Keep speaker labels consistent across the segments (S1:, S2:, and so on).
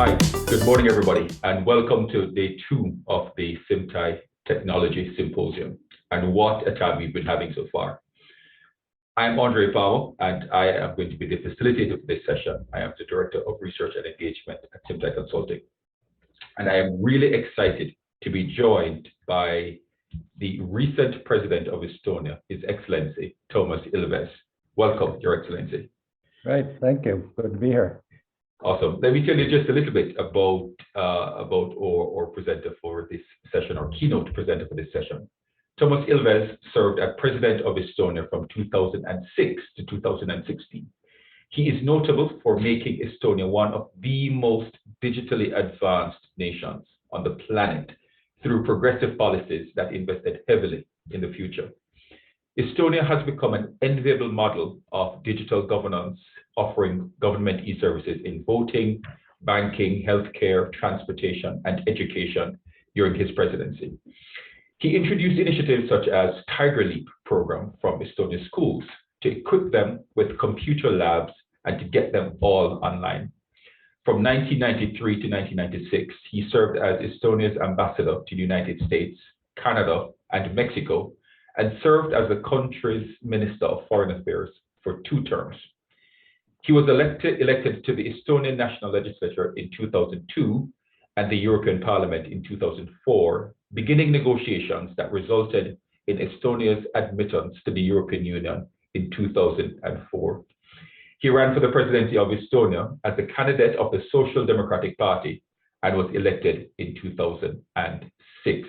S1: Hi, good morning, everybody, and welcome to day 2 of the Symptai Technology Symposium. And what a time we've been having so far. I'm Andre Pao, and I am going to be the facilitator for this session. I am the Director of Research and Engagement at Symptai Consulting. And I am really excited to be joined by the recent President of Estonia, His Excellency, Toomas Ilves. Welcome, Your Excellency.
S2: Right, thank you. Good to be here.
S1: Awesome. Let me tell you just a little bit about our presenter for this session, our keynote presenter for this session. Toomas Ilves served as President of Estonia from 2006 to 2016. He is notable for making Estonia one of the most digitally advanced nations on the planet through progressive policies that invested heavily in the future. Estonia has become an enviable model of digital governance, offering government e-services in voting, banking, healthcare, transportation, and education during his presidency. He introduced initiatives such as Tiger Leap program from Estonia schools to equip them with computer labs and to get them all online. From 1993 to 1996, he served as Estonia's ambassador to the United States, Canada, and Mexico, and served as the country's Minister of Foreign Affairs for 2 terms. He was elected to the Estonian National Legislature in 2002 and the European Parliament in 2004, beginning negotiations that resulted in Estonia's admittance to the European Union in 2004. He ran for the presidency of Estonia as a candidate of the Social Democratic Party and was elected in 2006.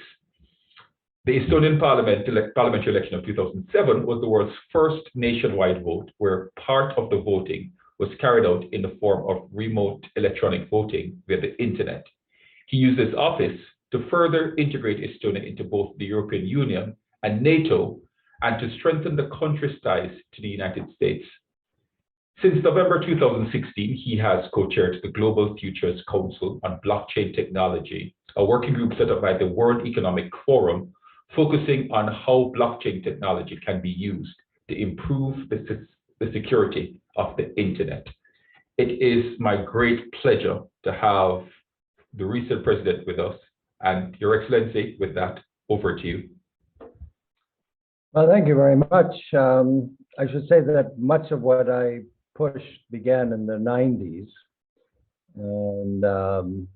S1: The Estonian parliamentary election of 2007 was the world's first nationwide vote where part of the voting was carried out in the form of remote electronic voting via the internet. He used his office to further integrate Estonia into both the European Union and NATO and to strengthen the country's ties to the United States. Since November 2016, he has co-chaired the Global Futures Council on Blockchain Technology, a working group set up by the World Economic Forum, focusing on how blockchain technology can be used to improve the security of the internet. It is my great pleasure to have the recent president with us, and Your Excellency, with that, over to you.
S2: Well, thank you very much. I should say that much of what I pushed began in the 90s. And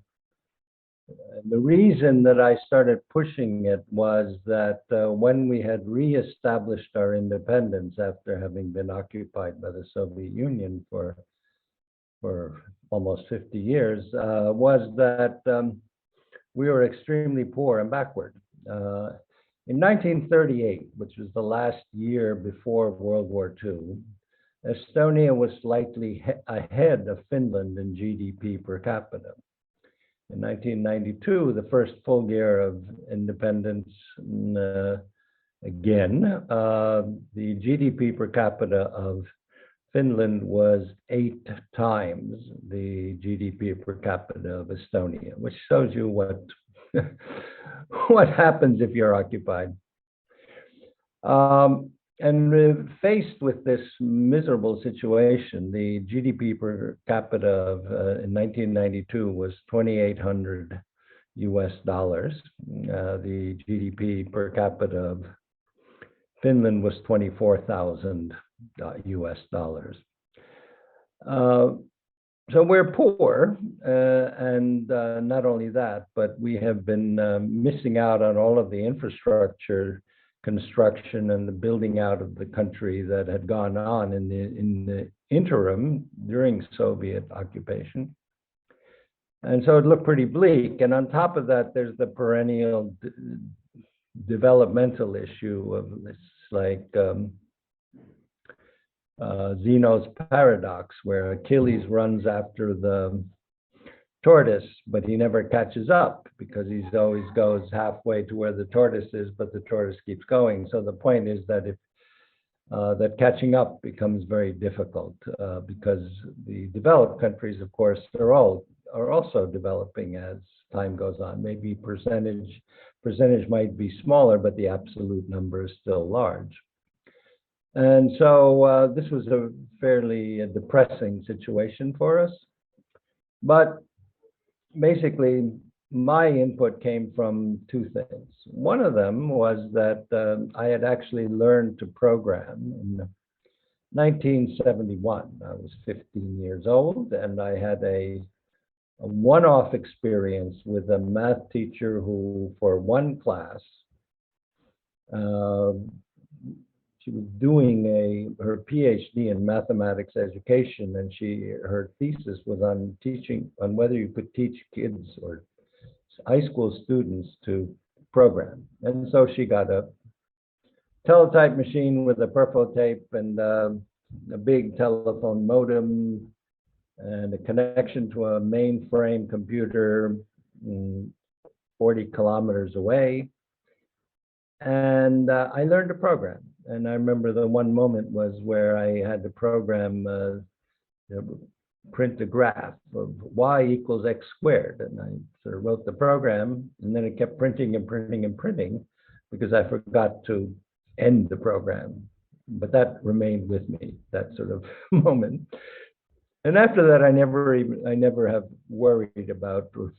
S2: the reason that I started pushing it was that when we had reestablished our independence after having been occupied by the Soviet Union for almost 50 years, was that we were extremely poor and backward. In 1938, which was the last year before World War II, Estonia was slightly ahead of Finland in GDP per capita. In 1992, the first full year of independence, again, the GDP per capita of Finland was 8 times the GDP per capita of Estonia, which shows you what, what happens if you're occupied. And faced with this miserable situation, the GDP per capita of, in 1992 was $2,800 US. The GDP per capita of Finland was 24,000 US dollars. So we're poor, and not only that, but we have been missing out on all of the infrastructure construction and the building out of the country that had gone on in the interim during Soviet occupation. And so it looked pretty bleak. And on top of that, there's the perennial developmental issue of this, like Zeno's paradox, where Achilles runs after the tortoise, but he never catches up because he always goes halfway to where the tortoise is, but the tortoise keeps going. So the point is that if that catching up becomes very difficult because the developed countries, of course, are also developing as time goes on. Maybe percentage might be smaller, but the absolute number is still large. And so this was a fairly depressing situation for us. But basically, my input came from two things. One of them was that I had actually learned to program in 1971. I was 15 years old, and I had a one-off experience with a math teacher who, for one class, uh, she was doing her PhD in mathematics education, and her thesis was on teaching, on whether you could teach kids or high school students to program. And so she got a teletype machine with a purple tape and a big telephone modem and a connection to a mainframe computer 40 kilometers away. And I learned to program. And I remember the one moment was where I had to program, print a graph of y equals x squared. And I sort of wrote the program, and then it kept printing and printing and printing because I forgot to end the program. But that remained with me, that sort of moment. And after that, I never have worried about or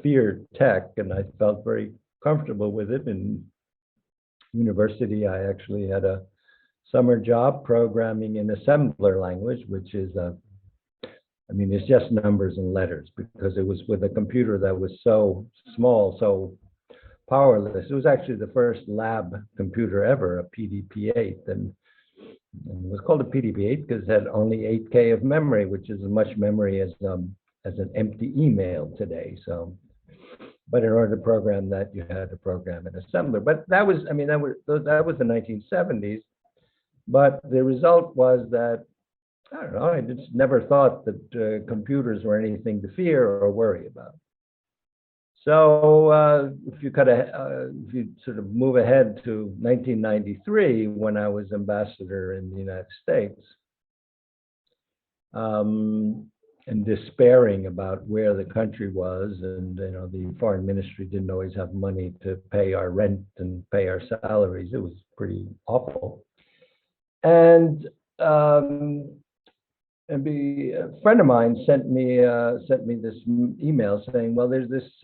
S2: feared tech, and I felt very comfortable with it. In university, I actually had a summer job programming in assembler language, which is it's just numbers and letters, because it was with a computer that was so small, so powerless. It was actually the first lab computer ever, a PDP-8, and it was called a PDP-8 because it had only 8K of memory, which is as much memory as an empty email today. So, but in order to program that, you had to program an assembler. But that was the 1970s. But the result was that, I don't know, I just never thought that computers were anything to fear or worry about. So if you sort of move ahead to 1993, when I was ambassador in the United States, and despairing about where the country was, and the foreign ministry didn't always have money to pay our rent and pay our salaries. It was pretty awful. And a friend of mine sent me this email saying, well, there's this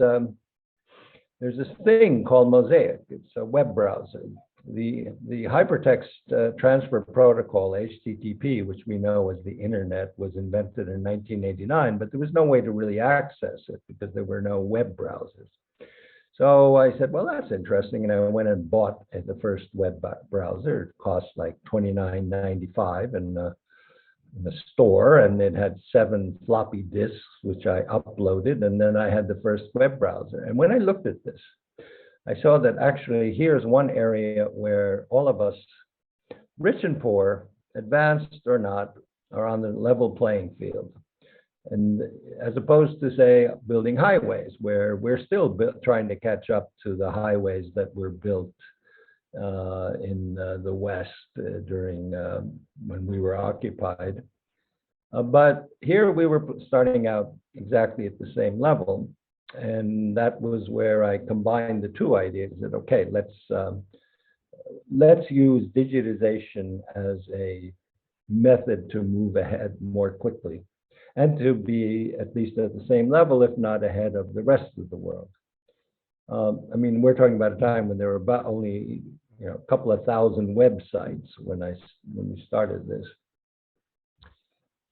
S2: thing called Mosaic. It's a web browser. The hypertext transfer protocol, HTTP, which we know as the internet, was invented in 1989, but there was no way to really access it because there were no web browsers. So I said, well, that's interesting. And I went and bought the first web browser. It cost like $29.95 in the store, and it had 7 floppy disks, which I uploaded. And then I had the first web browser. And when I looked at this, I saw that actually here's one area where all of us, rich and poor, advanced or not, are on the level playing field. And as opposed to, say, building highways, where we're still trying to catch up to the highways that were built in the West during when we were occupied. But here we were starting out exactly at the same level. And that was where I combined the two ideas that, okay, let's use digitization as a method to move ahead more quickly and to be at least at the same level, if not ahead of the rest of the world. We're talking about a time when there were about only a couple of thousand websites when we started this.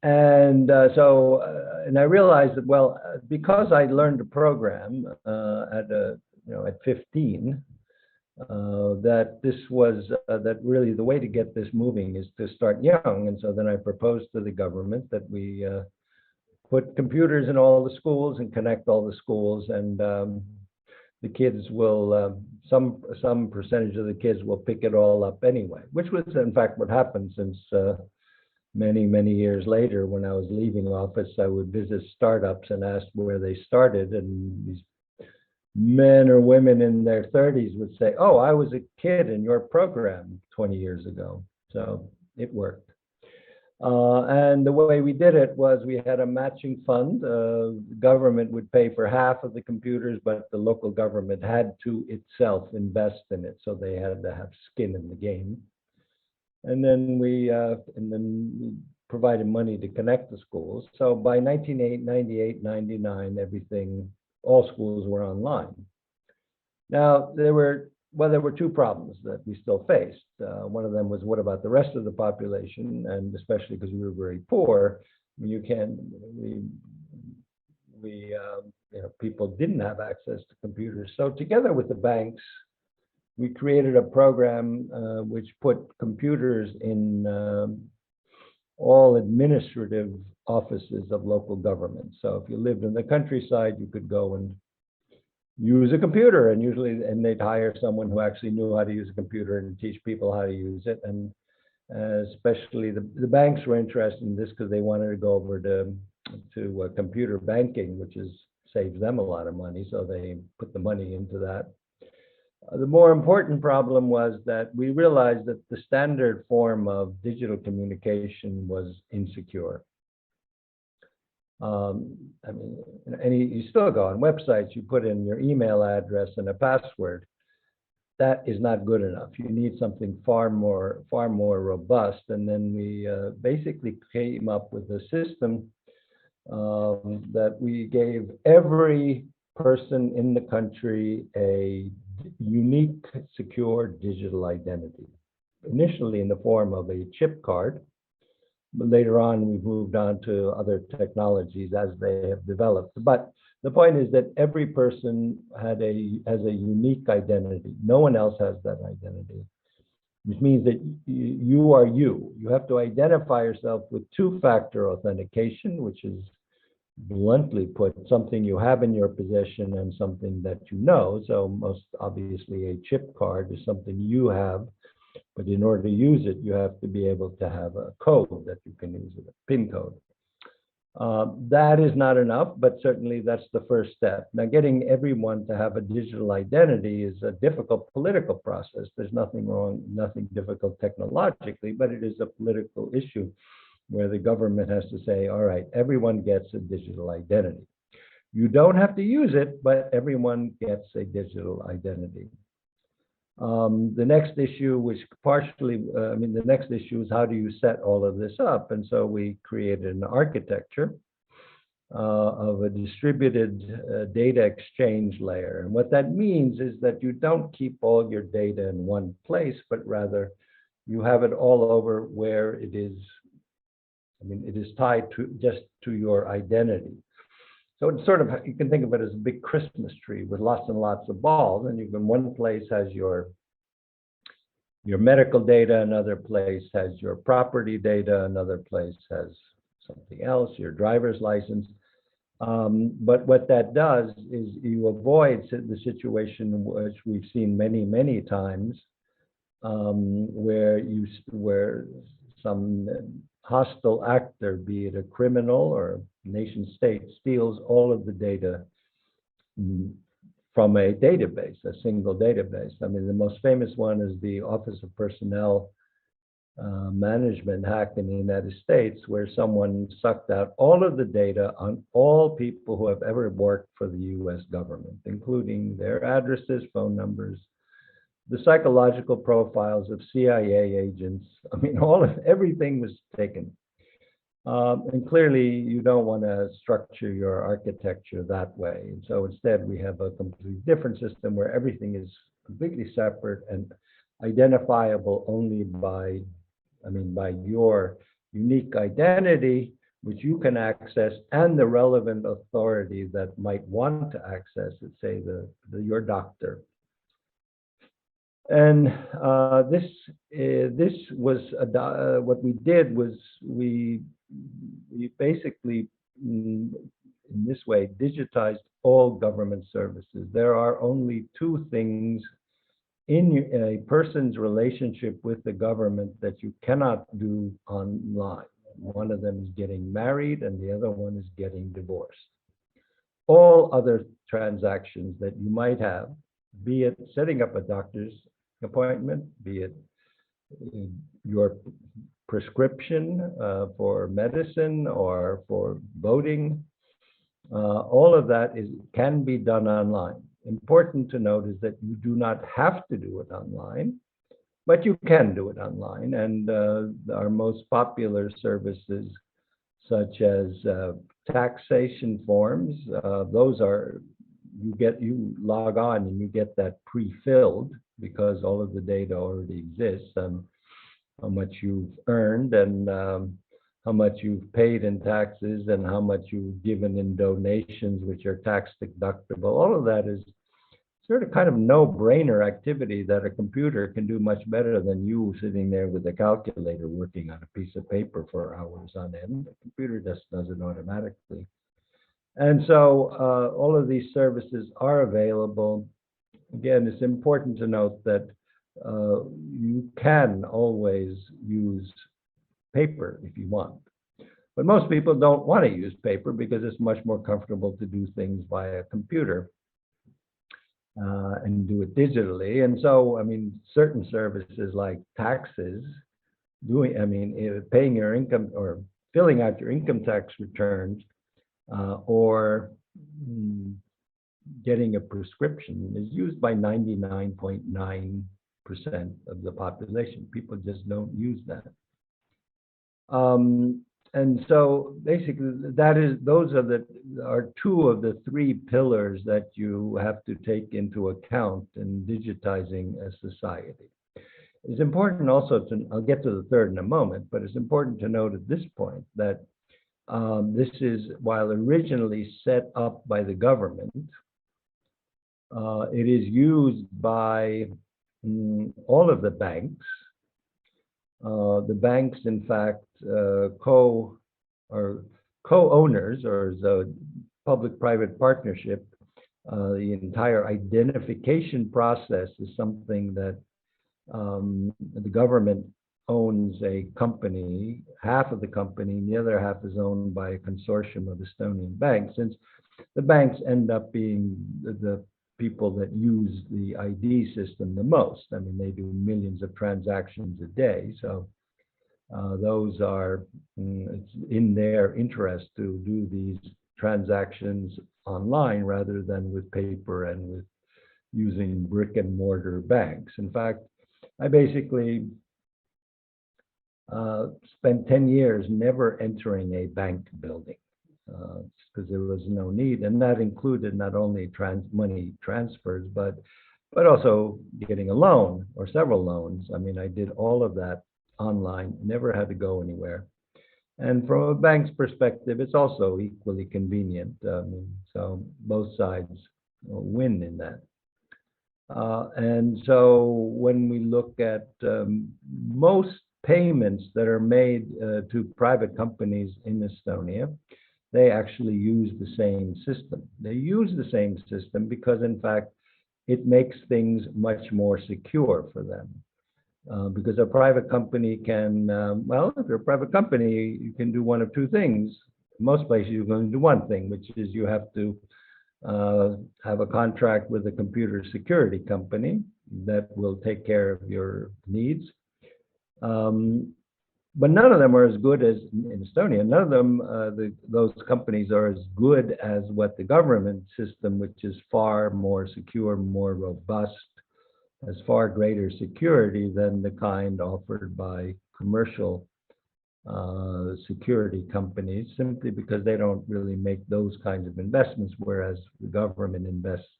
S2: And and I realized that, well, because I learned to program at 15, that this was that really the way to get this moving is to start young. And so then I proposed to the government that we put computers in all the schools and connect all the schools, and the kids will some percentage of the kids will pick it all up anyway, which was in fact what happened, since many years later, when I was leaving office, I would visit startups and ask where they started, and these men or women in their 30s would say, oh, I was a kid in your program 20 years ago. So it worked. And the way we did it was we had a matching fund. The government would pay for half of the computers, but the local government had to itself invest in it. So they had to have skin in the game. And then we provided money to connect the schools. So by 1998, 99, everything all schools were online. Now, there were two problems that we still faced. One of them was, what about the rest of the population? And especially because we were very poor, people didn't have access to computers. So together with the banks, we created a program which put computers in all administrative offices of local government. So if you lived in the countryside, you could go and use a computer, and they'd hire someone who actually knew how to use a computer and teach people how to use it. And especially the banks were interested in this because they wanted to go over to computer banking, which saves them a lot of money. So they put the money into that. The more important problem was that we realized that the standard form of digital communication was insecure. You still go on websites, you put in your email address and a password. That is not good enough. You need something far more robust. And then we basically came up with a system that we gave every person in the country a unique, secure digital identity. Initially in the form of a chip card, but later on we've moved on to other technologies as they have developed. But the point is that every person has a unique identity. No one else has that identity, which means that you are you. You have to identify yourself with two-factor authentication, which is, bluntly put, something you have in your possession and something that you know. So most obviously a chip card is something you have, but in order to use it, you have to be able to have a code that you can use, a PIN code. That is not enough, but certainly that's the first step. Now, getting everyone to have a digital identity is a difficult political process. There's nothing wrong, nothing difficult technologically, but it is a political issue where the government has to say, all right, everyone gets a digital identity. You don't have to use it, but everyone gets a digital identity. The next issue, the next issue is, how do you set all of this up? And so we created an architecture of a distributed data exchange layer. And what that means is that you don't keep all your data in one place, but rather you have it all over where it is. It is tied to your identity. So it's sort of, you can think of it as a big Christmas tree with lots and lots of balls, and one place has your medical data, another place has your property data, another place has something else, your driver's license. But what that does is you avoid the situation which we've seen many, many times, where some hostile actor, be it a criminal or nation state, steals all of the data from a database, a single database. The most famous one is the Office of Personnel Management hack in the United States, where someone sucked out all of the data on all people who have ever worked for the US government, including their addresses, phone numbers, the psychological profiles of CIA agents. Everything was taken. And clearly, you don't want to structure your architecture that way. And so instead, we have a completely different system where everything is completely separate and identifiable only by your unique identity, which you can access, and the relevant authority that might want to access it, say your doctor. And this was what we did was we basically, in this way, digitized all government services. There are only two things in a person's relationship with the government that you cannot do online. One of them is getting married, and the other one is getting divorced. All other transactions that you might have, be it setting up a doctor's appointment, be it your prescription for medicine or for voting, all of that can be done online. Important to note is that you do not have to do it online, but you can do it online. And our most popular services, such as taxation forms, those are you log on and you get that pre-filled because all of the data already exists on how much you've earned and how much you've paid in taxes and how much you've given in donations, which are tax deductible. All of that is sort of kind of no-brainer activity that a computer can do much better than you sitting there with a calculator working on a piece of paper for hours on end. The computer just does it automatically. And so all of these services are available. Again, it's important to note that you can always use paper if you want. But most people don't want to use paper because it's much more comfortable to do things via computer and do it digitally. And so, I mean, certain services like taxes, paying your income or filling out your income tax returns or getting a prescription is used by 99.9% of the population. People just don't use that. And so basically those are two of the three pillars that you have to take into account in digitizing a society. It's important also I'll get to the third in a moment, but it's important to note at this point that this is, while originally set up by the government, it is used by all of the banks. The banks, in fact, co-owners, or as a public-private partnership. The entire identification process is something that the government owns a company, half of the company, and the other half is owned by a consortium of Estonian banks, since the banks end up being the people that use the ID system the most. I mean, they do millions of transactions a day, so those are, it's in their interest to do these transactions online rather than with paper and with using brick and mortar banks. In fact, I basically spent 10 years never entering a bank building because there was no need, and that included not only money transfers, but also getting a loan or several loans. I mean, I did all of that online, never had to go anywhere. And from a bank's perspective, it's also equally convenient. So both sides win in that. And so when we look at most payments that are made to private companies in Estonia, they actually use the same system. They use the same system because, in fact, it makes things much more secure for them. Because a private company can, well, if you're a private company, you can do one of two things. Most places you're going to do one thing, which is you have to have a contract with a computer security company that will take care of your needs. But none of them are as good as in Estonia. None of them, those companies are as good as what the government system, which is far more secure, more robust, has far greater security than the kind offered by commercial security companies, simply because they don't really make those kinds of investments, whereas the government invests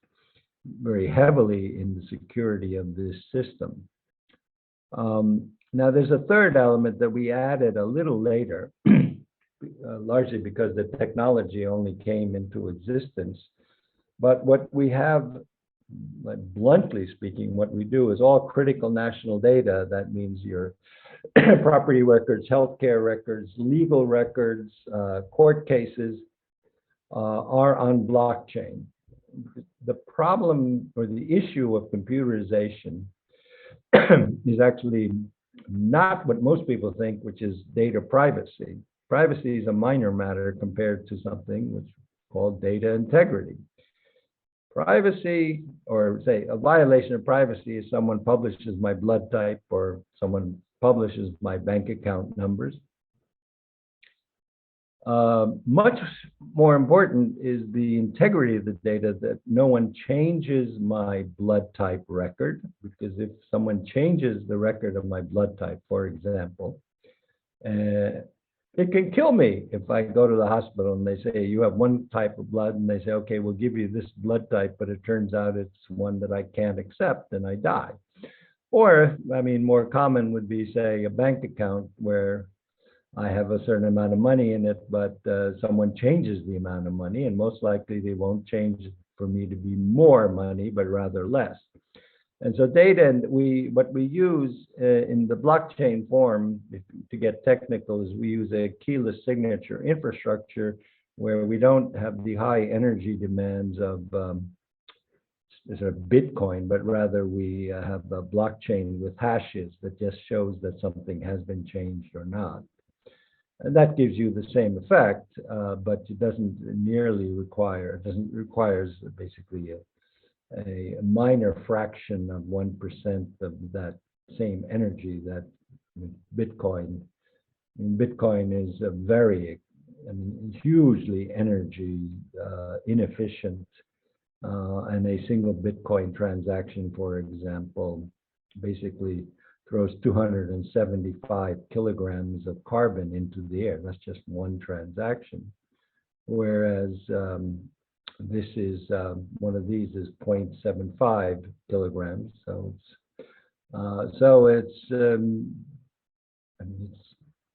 S2: very heavily in the security of this system. Now, there's a third element that we added a little later, largely because the technology only came into existence. But what we have, like, bluntly speaking, what we do is all critical national data. That means your property records, healthcare records, legal records, court cases are on blockchain. The problem or the issue of computerization is actually not what most people think, which is data privacy. Privacy is a minor matter compared to something which is called data integrity. Privacy, or say a violation of privacy, is someone publishes my blood type or someone publishes my bank account numbers. Much more important is the integrity of the data, that no one changes my blood type record, because if someone changes the record of my blood type, for example, It can kill me if I go to the hospital and they say, you have one type of blood, and they say, okay, we'll give you this blood type, but it turns out it's one that I can't accept, and I die. Or, I mean, more common would be, say, a bank account where I have a certain amount of money in it, but someone changes the amount of money, and most likely they won't change it for me to be more money, but rather less. And so data, and what we use in the blockchain form, to get technical, is we use a keyless signature infrastructure where we don't have the high energy demands of sort of Bitcoin, but rather we have a blockchain with hashes that just shows that something has been changed or not. And that gives you the same effect, but it doesn't nearly require, it requires basically a minor fraction of 1% of that same energy that Bitcoin. I mean, Bitcoin is a very, hugely energy inefficient, and a single Bitcoin transaction, for example, basically throws 275 kilograms of carbon into the air. That's just one transaction. Whereas this is one of these is 0.75 kilograms. So it's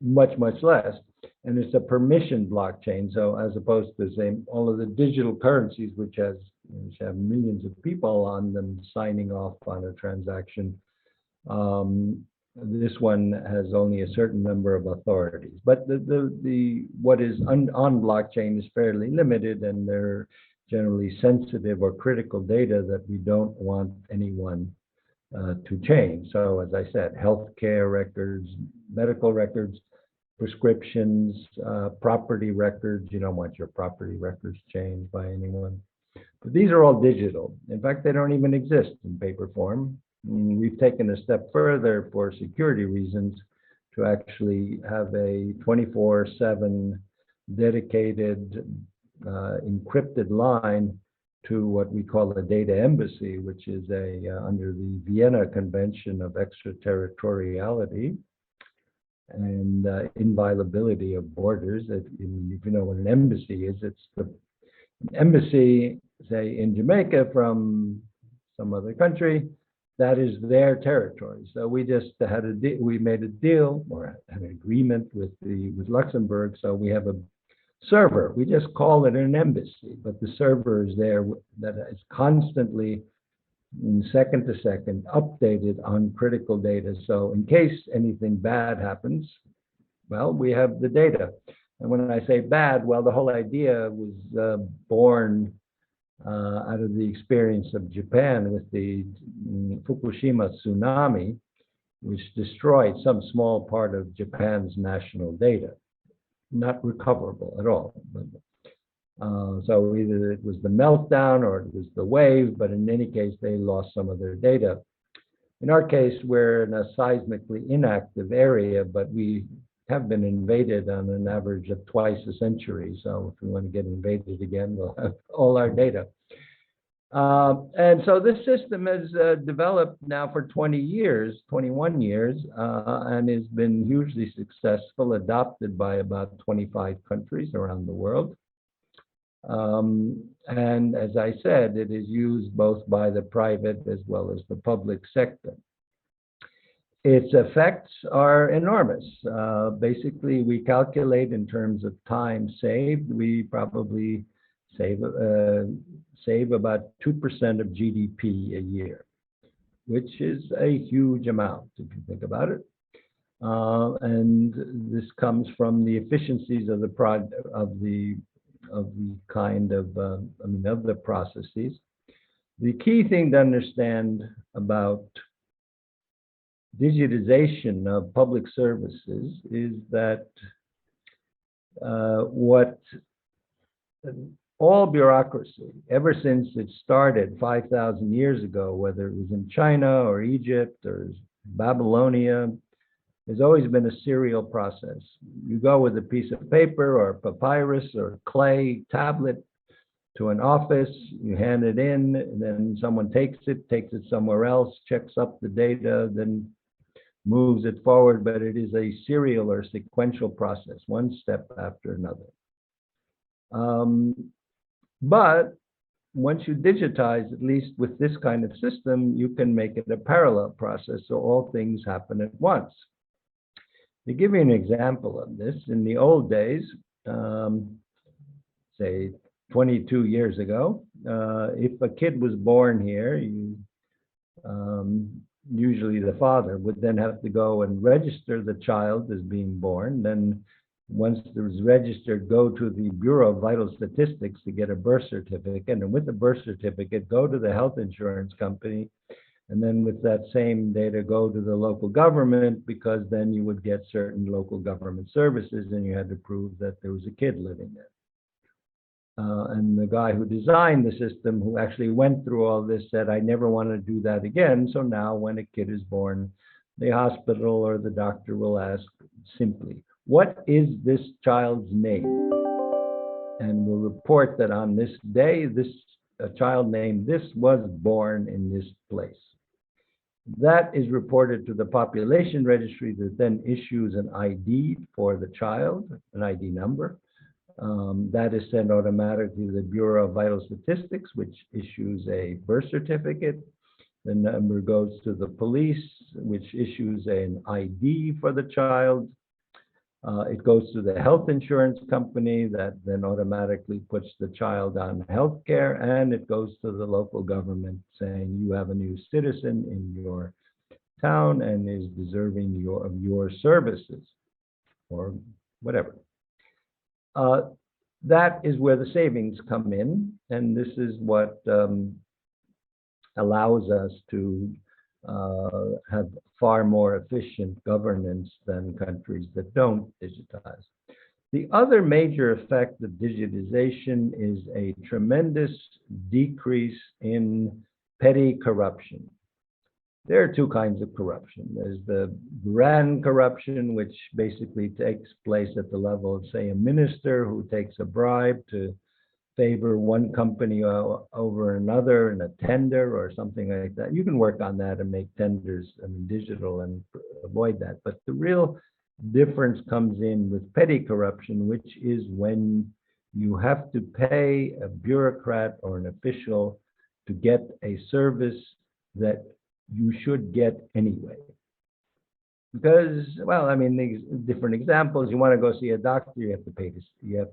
S2: much less, and it's a permission blockchain. So as opposed to say all of the digital currencies, which have millions of people on them signing off on a transaction, this one has only a certain number of authorities. But the what is on blockchain is fairly limited, and they're generally sensitive or critical data that we don't want anyone to change. So as I said, healthcare records, medical records, prescriptions, property records. You don't want your property records changed by anyone. But these are all digital. In fact, they don't even exist in paper form. We've taken a step further for security reasons to actually have a 24/7 dedicated encrypted line to what we call a data embassy, which is under the Vienna Convention of Extraterritoriality and inviolability of borders. If you know what an embassy is, it's the embassy, say in Jamaica from some other country, that is their territory. So we just had we made a deal or an agreement with Luxembourg. So we have a server. We just call it an embassy, but the server is there that is constantly, second to second, updated on critical data. So in case anything bad happens, well, we have the data. And when I say bad, well, the whole idea was born out of the experience of Japan with the Fukushima tsunami, which destroyed some small part of Japan's national data, not recoverable at all. So either it was the meltdown or it was the wave, but in any case, they lost some of their data. In our case, we're in a seismically inactive area, but we have been invaded on an average of twice a century. So if we want to get invaded again, we'll have all our data. And so this system has developed now for 21 years, and has been hugely successful, adopted by about 25 countries around the world. And as I said, it is used both by the private as well as the public sector. Its effects are enormous. Basically, we calculate in terms of time saved. We probably save about 2% of GDP a year, which is a huge amount if you think about it. And this comes from the efficiencies of the processes. The key thing to understand about digitization of public services is that all bureaucracy, ever since it started 5,000 years ago, whether it was in China or Egypt or Babylonia, has always been a serial process. You go with a piece of paper or papyrus or clay tablet to an office, you hand it in, and then someone takes it somewhere else, checks up the data, then moves it forward, but it is a serial or sequential process, one step after another. But once you digitize, at least with this kind of system, you can make it a parallel process, so all things happen at once. To give you an example of this, in the old days, say 22 years ago, if a kid was born here, usually the father would then have to go and register the child as being born. Then once it was registered, go to the Bureau of Vital Statistics to get a birth certificate. And with the birth certificate, go to the health insurance company. And then with that same data, go to the local government, because then you would get certain local government services and you had to prove that there was a kid living there. And the guy who designed the system, who actually went through all this, said, I never want to do that again. So now when a kid is born, the hospital or the doctor will ask simply, what is this child's name? And will report that on this day, a child named this was born in this place. That is reported to the population registry that then issues an ID for the child, an ID number. That is sent automatically to the Bureau of Vital Statistics, which issues a birth certificate. The number goes to the police, which issues an ID for the child. It goes to the health insurance company that then automatically puts the child on health care, and it goes to the local government saying you have a new citizen in your town and is deserving of your services or whatever. That is where the savings come in, and this is what allows us to have far more efficient governance than countries that don't digitize. The other major effect of digitization is a tremendous decrease in petty corruption. There are two kinds of corruption. There's the grand corruption, which basically takes place at the level of, say, a minister who takes a bribe to favor one company over another in a tender or something like that. You can work on that and make tenders digital and avoid that. But the real difference comes in with petty corruption, which is when you have to pay a bureaucrat or an official to get a service that you should get anyway. Because, well, I mean, these different examples, you want to go see a doctor, you have to pay this, you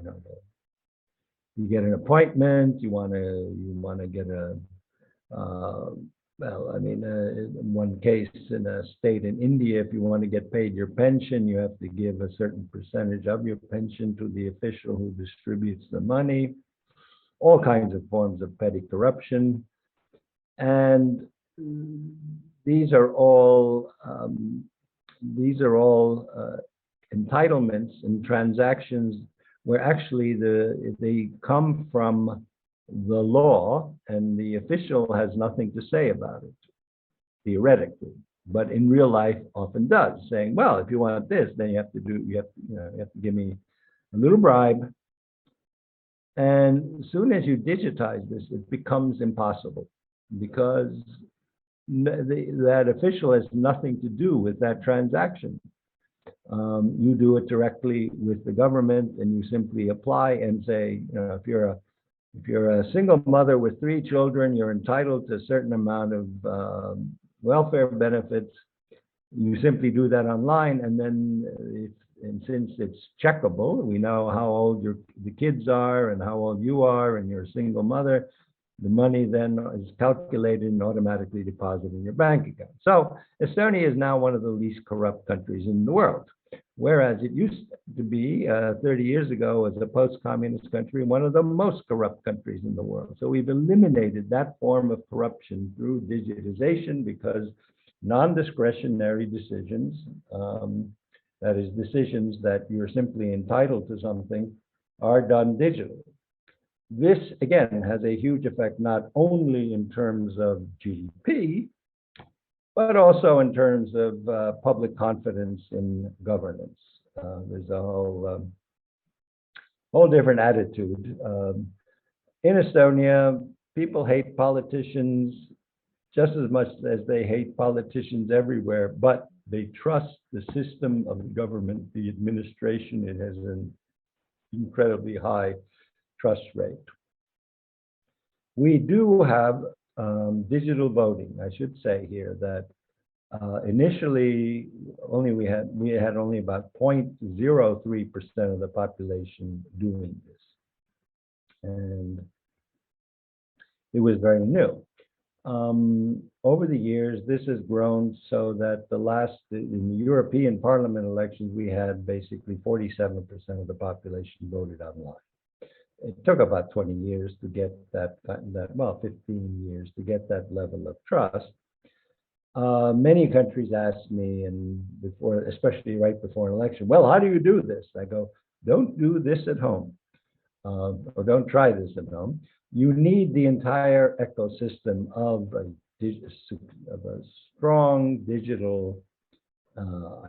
S2: know, you get an appointment, you want to get a, well, I mean, in one case in a state in India, if you want to get paid your pension, you have to give a certain percentage of your pension to the official who distributes the money. All kinds of forms of petty corruption. And these are all entitlements and transactions where actually they come from the law, and the official has nothing to say about it, theoretically, but in real life often does, saying, well, if you want this, then you have to give me a little bribe. And as soon as you digitize this, it becomes impossible, because that official has nothing to do with that transaction. You do it directly with the government, and you simply apply and say, you know, if you're a single mother with 3 children, you're entitled to a certain amount of welfare benefits. You simply do that online, and then since it's checkable, we know how old the kids are and how old you are, and you're a single mother. The money then is calculated and automatically deposited in your bank account. So Estonia is now one of the least corrupt countries in the world, whereas it used to be 30 years ago as a post-communist country, one of the most corrupt countries in the world. So we've eliminated that form of corruption through digitization, because non-discretionary decisions, that is, decisions that you're simply entitled to something, are done digitally. This, again, has a huge effect not only in terms of GDP, but also in terms of public confidence in governance. There's a whole different attitude. In Estonia, people hate politicians just as much as they hate politicians everywhere, but they trust the system of the government, the administration. It has an incredibly high trust rate. We do have digital voting. I should say here that initially we had only about 0.03% of the population doing this, and it was very new. Over the years, this has grown so that in the European Parliament elections, we had basically 47% of the population voted online. It took about 20 years to get that, 15 years to get that level of trust. Many countries ask me, especially right before an election, well, how do you do this? I go, don't do this at home, or don't try this at home. You need the entire ecosystem of a strong digital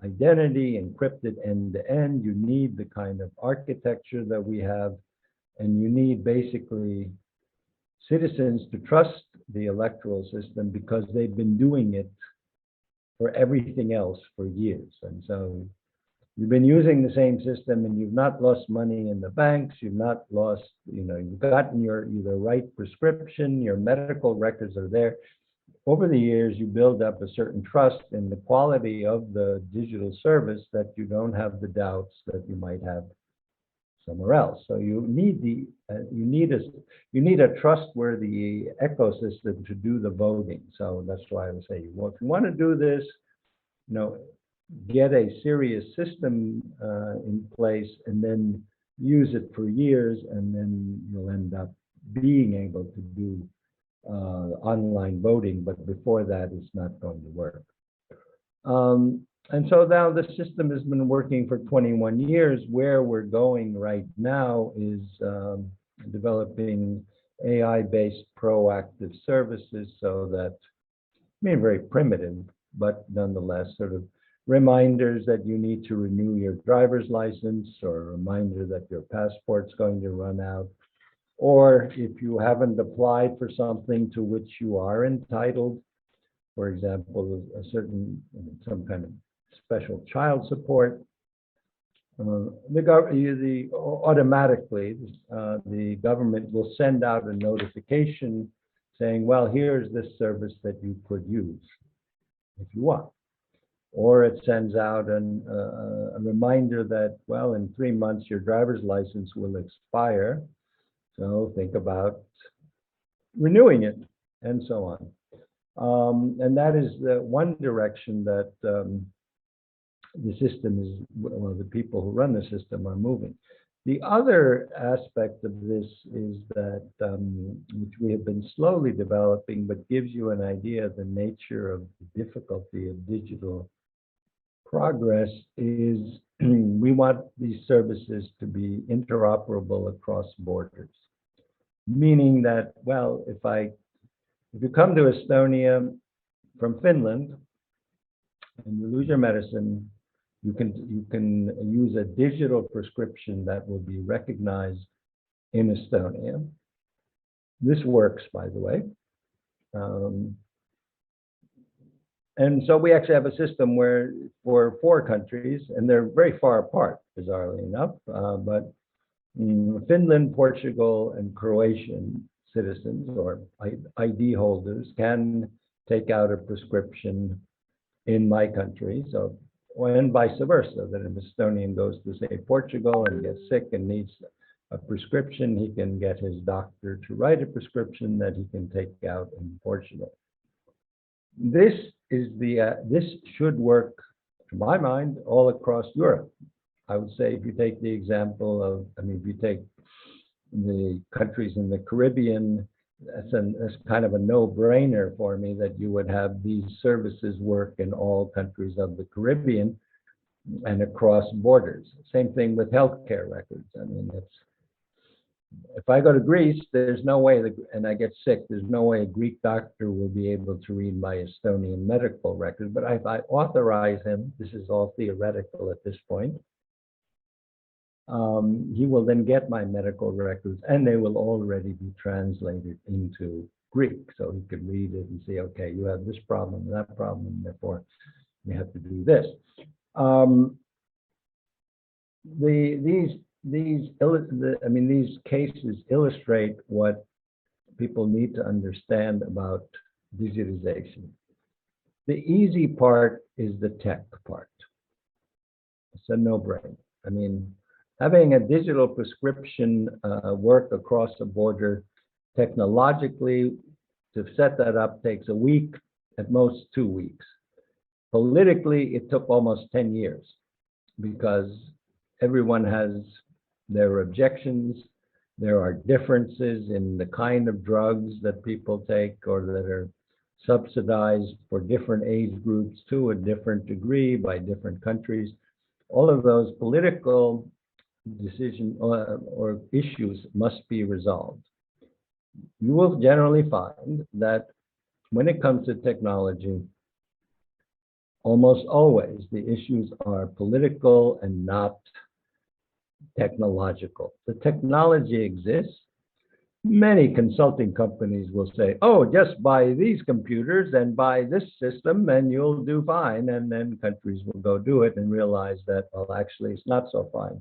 S2: identity, encrypted end to end. You need the kind of architecture that we have, and you need basically citizens to trust the electoral system because they've been doing it for everything else for years. And so you've been using the same system and you've not lost money in the banks, you've not lost, you've gotten your either right prescription, your medical records are there. Over the years, you build up a certain trust in the quality of the digital service that you don't have the doubts that you might have somewhere else. So you need a trustworthy ecosystem to do the voting. So that's why I would say, well, if you want to do this, get a serious system in place and then use it for years, and then you'll end up being able to do online voting. But before that, it's not going to work. And so now the system has been working for 21 years. Where we're going right now is developing AI-based proactive services so that, very primitive, but nonetheless sort of reminders that you need to renew your driver's license, or a reminder that your passport's going to run out, or if you haven't applied for something to which you are entitled, for example, some kind of special child support, automatically the government will send out a notification saying, well, here's this service that you could use if you want. Or it sends out a reminder that, well, in 3 months, your driver's license will expire. So think about renewing it, and so on. And that is the one direction that the system is, well, the people who run the system are moving. The other aspect of this is that, which we have been slowly developing, but gives you an idea of the nature of the difficulty of digital progress, is we want these services to be interoperable across borders. Meaning that, well, if you come to Estonia from Finland and you lose your medicine, you can use a digital prescription that will be recognized in Estonia. This works, by the way. And so we actually have a system where for 4 countries, and they're very far apart, bizarrely enough, but Finland, Portugal, and Croatian citizens or ID holders can take out a prescription in my country. So, and vice versa, that if an Estonian goes to, say, Portugal and gets sick and needs a prescription, he can get his doctor to write a prescription that he can take out in Portugal. This should work, to my mind, all across Europe. I would say if you take the example of, if you take the countries in the Caribbean, that's kind of a no-brainer for me that you would have these services work in all countries of the Caribbean and across borders. Same thing with healthcare records. If I go to Greece, there's no way, and I get sick, there's no way a Greek doctor will be able to read my Estonian medical record. But if I authorize him, this is all theoretical at this point, he will then get my medical records, and they will already be translated into Greek, so he could read it and see, okay, you have this problem and that problem, and therefore you have to do this. These cases illustrate what people need to understand about digitization. The easy part is the tech part. It's a no-brainer. I mean, having a digital prescription work across the border technologically, to set that up takes a week, at most 2 weeks. Politically, it took almost 10 years because everyone has their objections. There are differences in the kind of drugs that people take or that are subsidized for different age groups to a different degree by different countries. All of those political decisions or issues must be resolved. You will generally find that when it comes to technology, almost always the issues are political and not technological. The technology exists. Many consulting companies will say, oh, just buy these computers and buy this system and you'll do fine. And then countries will go do it and realize that, well, actually, it's not so fine.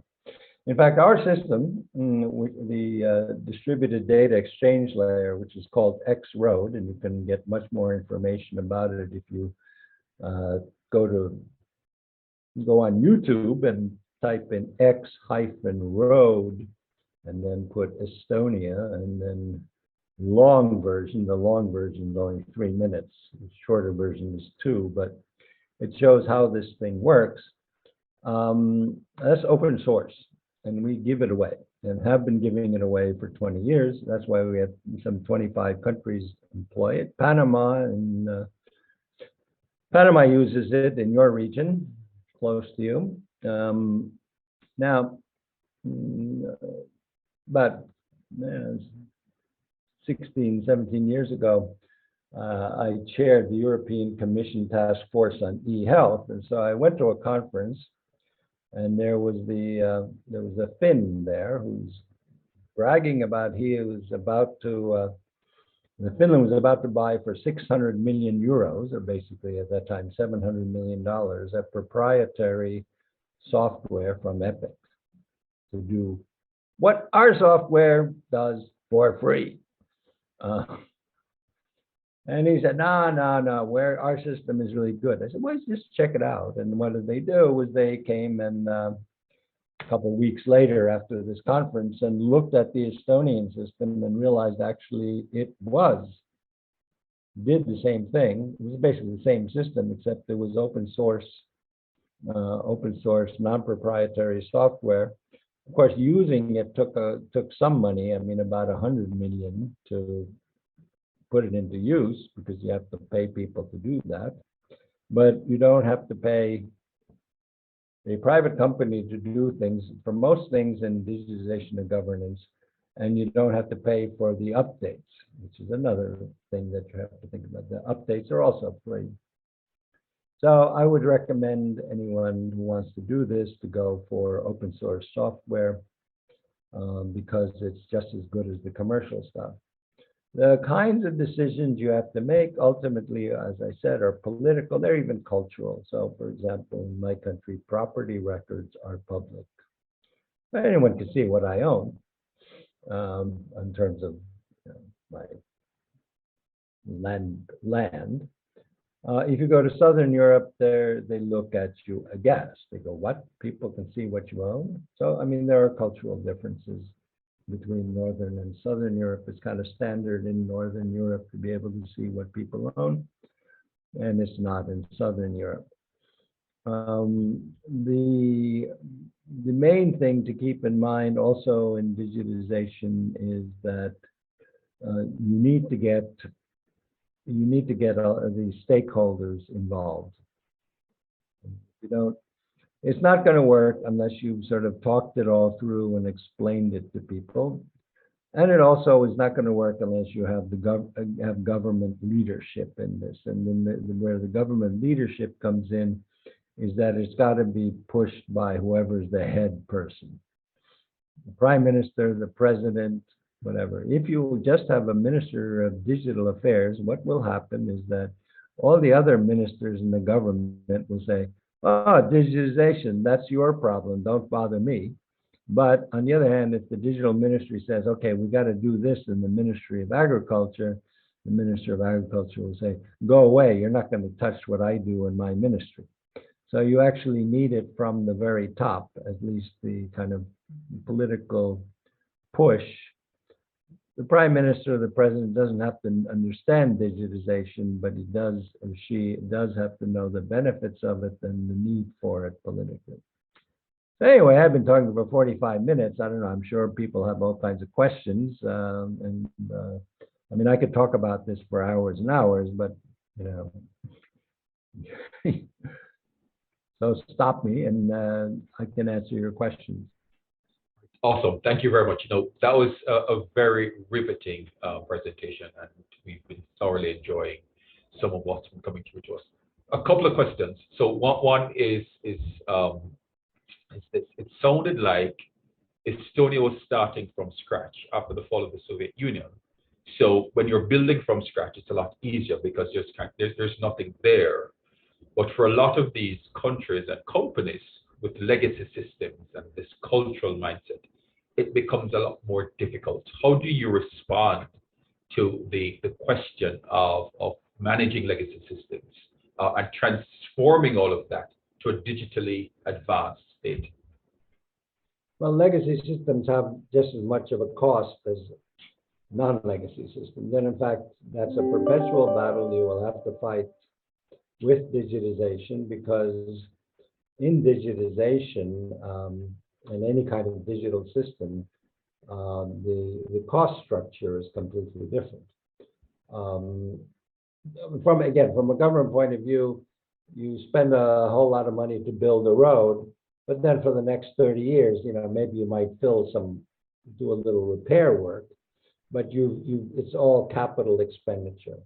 S2: In fact, our system, the distributed data exchange layer, which is called X-Road, and you can get much more information about it if you go on YouTube and type in X-Road and then put Estonia and then long version. The long version is only 3 minutes. The shorter version is 2, but it shows how this thing works. That's open source, and we give it away and have been giving it away for 20 years. That's why we have some 25 countries employ it. Panama uses it in your region, close to you. Now, about 16, 17 years ago, I chaired the European Commission Task Force on e-health, and so I went to a conference, and there was a Finn there who's bragging about Finland was about to buy for 600 million euros, or basically at that time $700 million, a proprietary software from Epic to do what our software does for free. And he said, no, our system is really good. I said, well, just check it out. And what did they do was they came and a couple of weeks later after this conference and looked at the Estonian system and realized actually it did the same thing. It was basically the same system, except it was open source, non-proprietary software. Of course, using it took some money. I mean, about 100 million to put it into use because you have to pay people to do that. But you don't have to pay a private company to do things for most things in digitization and governance, and you don't have to pay for the updates, which is another thing that you have to think about. The updates are also free. So I would recommend anyone who wants to do this to go for open source software because it's just as good as the commercial stuff. The kinds of decisions you have to make ultimately, as I said, are political. They're even cultural. So, for example, in my country, property records are public. Anyone can see what I own in terms of my land. If you go to Southern Europe, they look at you aghast. They go, what? People can see what you own? So, I mean, there are cultural differences between Northern and Southern Europe. It's kind of standard in Northern Europe to be able to see what people own, and it's not in Southern Europe. The main thing to keep in mind also in digitization is that you need to get the stakeholders involved. It's not going to work unless you've sort of talked it all through and explained it to people. And it also is not going to work unless you have have government leadership in this. And then where the government leadership comes in is that it's got to be pushed by whoever's the head person. The prime minister, the president, whatever. If you just have a minister of digital affairs, what will happen is that all the other ministers in the government will say, oh, digitization, that's your problem, don't bother me. But on the other hand, if the digital ministry says, okay, we got to do this in the Ministry of Agriculture, the Minister of Agriculture will say, go away, you're not going to touch what I do in my ministry. So you actually need it from the very top, at least the kind of political push. The prime minister or the president doesn't have to understand digitization, but he does, or she does have to know the benefits of it and the need for it politically. So anyway, I've been talking for 45 minutes. I don't know, I'm sure people have all kinds of questions. I mean, I could talk about this for hours and hours, but, you know, so stop me and I can answer your questions.
S1: Awesome. Thank you very much. You know, that was a very riveting presentation, and we've been thoroughly enjoying some of what's been coming through to us. A couple of questions. So one is this. It sounded like Estonia was starting from scratch after the fall of the Soviet Union. So when you're building from scratch, it's a lot easier because there's nothing there. But for a lot of these countries and companies with legacy systems and this cultural mindset, it becomes a lot more difficult. How do you respond to the question of managing legacy systems and transforming all of that to a digitally advanced state?
S2: Well, legacy systems have just as much of a cost as non-legacy systems. And in fact, that's a perpetual battle you will have to fight with digitization, because in digitization and any kind of digital system, the cost structure is completely different. From a government point of view, you spend a whole lot of money to build a road, but then for the next 30 years, you know, maybe you might do a little repair work, but it's all capital expenditure.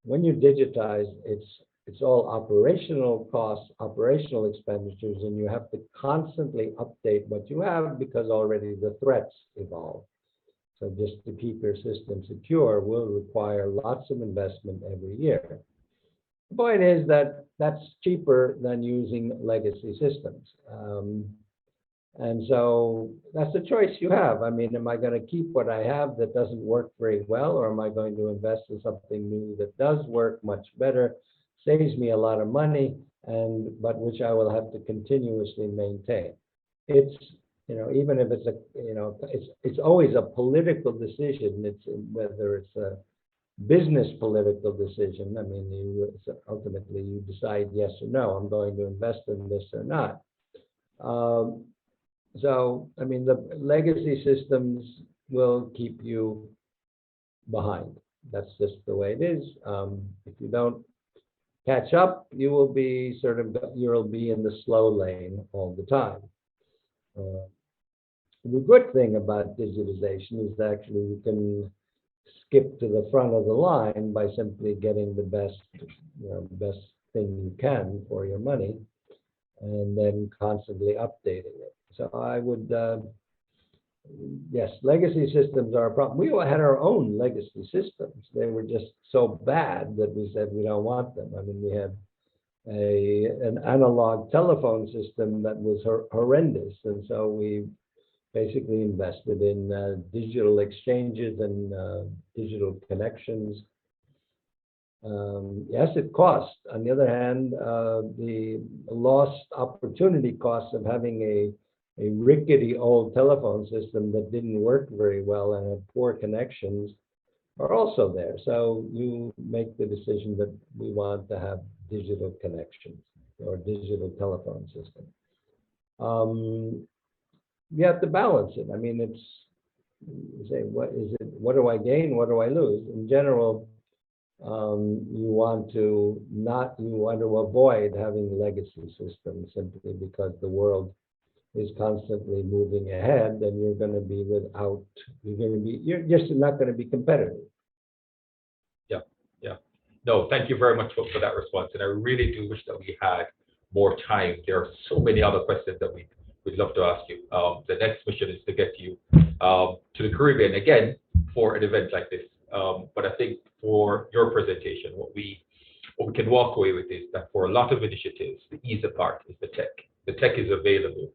S2: When you digitize, it's all operational costs, operational expenditures, and you have to constantly update what you have because already the threats evolve. So just to keep your system secure will require lots of investment every year. The point is that that's cheaper than using legacy systems. And so that's the choice you have. I mean, am I going to keep what I have that doesn't work very well, or am I going to invest in something new that does work much better, saves me a lot of money, but which I will have to continuously maintain? It's, you know, even if it's it's always a political decision. It's whether it's a business political decision. I mean, ultimately you decide yes or no. I'm going to invest in this or not. So, I mean, the legacy systems will keep you behind. That's just the way it is. If you don't catch up, you will be you'll be in the slow lane all the time. The good thing about digitization is that actually you can skip to the front of the line by simply getting the best thing you can for your money, and then constantly updating it. So I would, yes, legacy systems are a problem. We had our own legacy systems. They were just so bad that we said we don't want them. I mean, we had an analog telephone system that was horrendous, and so we basically invested in digital exchanges and digital connections. Yes, it costs. On the other hand, the lost opportunity costs of having a rickety old telephone system that didn't work very well and had poor connections are also there. So you make the decision that we want to have digital connections or digital telephone system. You have to balance it. I mean, you say, what do I gain? What do I lose? In general, you want to avoid having legacy systems simply because the world is constantly moving ahead, and you're just not going to be competitive.
S1: Yeah. No, thank you very much for that response. And I really do wish that we had more time. There are so many other questions that we'd love to ask you. The next mission is to get you to the Caribbean again for an event like this. But I think for your presentation, what we can walk away with is that for a lot of initiatives, the easy part is the tech. The tech is available.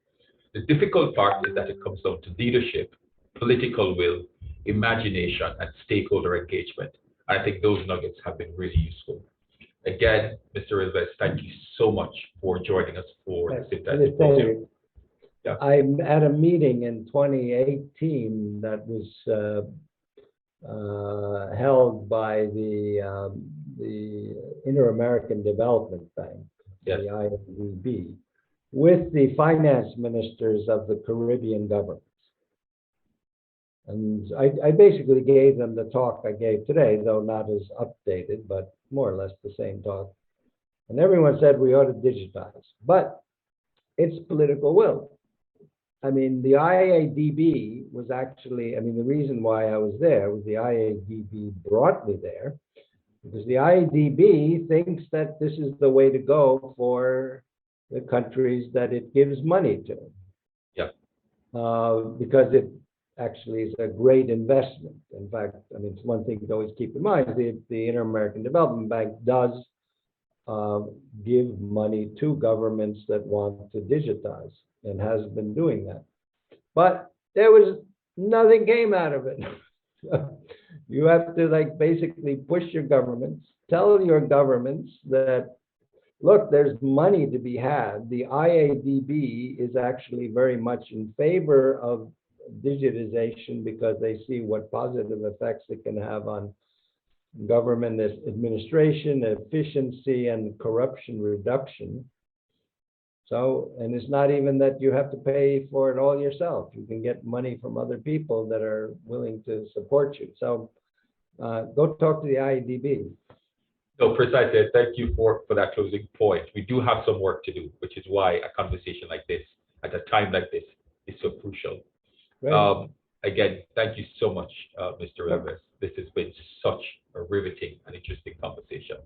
S1: The difficult part is that it comes down to leadership, political will, imagination, and stakeholder engagement. And I think those nuggets have been really useful. Again, Mr. Ilves, thank you so much for joining us for the Symptai Symposium. Yeah.
S2: I'm at a meeting in 2018 that was held by the Inter-American Development Bank,
S1: Yes.
S2: the IDB, with the finance ministers of the Caribbean governments. And I basically gave them the talk I gave today, though not as updated, but more or less the same talk. And everyone said we ought to digitize, but it's political will. I mean, the IADB was actually, I mean, the reason why I was there was the IADB brought me there, because the IADB thinks that this is the way to go for the countries that it gives money to.
S1: Yeah.
S2: Because it actually is a great investment. In fact, I mean, it's one thing to always keep in mind, the Inter-American Development Bank does give money to governments that want to digitize and has been doing that. But there was nothing came out of it. You have to like basically push your governments, tell your governments that, look, there's money to be had. The IADB is actually very much in favor of digitization because they see what positive effects it can have on government administration, efficiency, and corruption reduction. So, and it's not even that you have to pay for it all yourself. You can get money from other people that are willing to support you. So go talk to the IADB.
S1: No, precisely. Thank you for that closing point. We do have some work to do, which is why a conversation like this, at a time like this, is so crucial.
S2: Right.
S1: Again, thank you so much, Mr. Ilves. This has been such a riveting and interesting conversation.